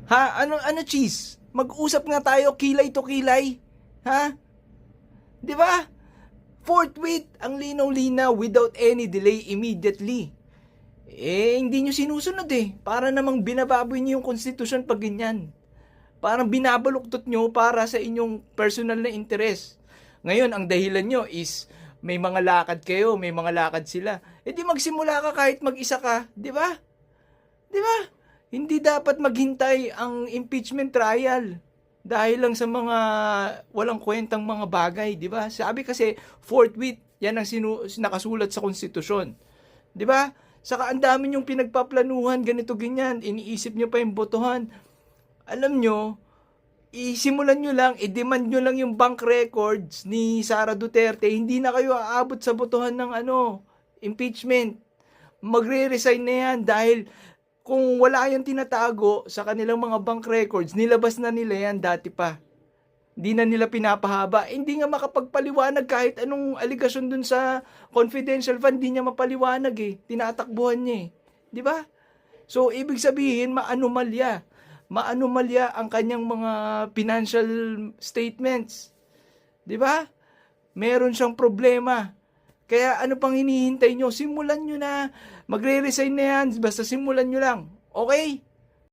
Ha? Ano cheese? Mag-usap nga tayo kilay to kilay. Ha? 'Di ba? Forthwith, ang linaw-linaw, without any delay, immediately. Hindi nyo sinusunod Para namang binababoy nyo yung konstitusyon pag ganyan. Parang binabaluktot nyo para sa inyong personal na interes. Ngayon, ang dahilan nyo is may mga lakad kayo, may mga lakad sila. Di magsimula ka kahit mag-isa ka, di ba? Di ba? Hindi dapat maghintay ang impeachment trial dahil lang sa mga walang kwentang mga bagay, di ba? Sabi kasi, forthwith, yan ang nakasulat sa konstitusyon. Di ba? Saka ang dami yung pinagpaplanuhan, ganito ganyan, iniisip nyo pa yung botohan. Alam nyo, isimulan nyo lang, i-demand nyo lang yung bank records ni Sara Duterte, hindi na kayo aabot sa botohan ng impeachment. Magre-resign na yan dahil kung wala yung tinatago sa kanilang mga bank records, nilabas na nila yan dati pa. Hindi na nila pinapahaba. Hindi nga makapagpaliwanag kahit anong aligasyon dun sa confidential fund, hindi niya mapaliwanag Tinatakbuhan niya Di ba? So, ibig sabihin, maanomalya ang kanyang mga financial statements. Di ba? Meron siyang problema. Kaya ano pang hinihintay nyo? Simulan nyo na. Magre-resign na yan. Basta simulan nyo lang. Okay?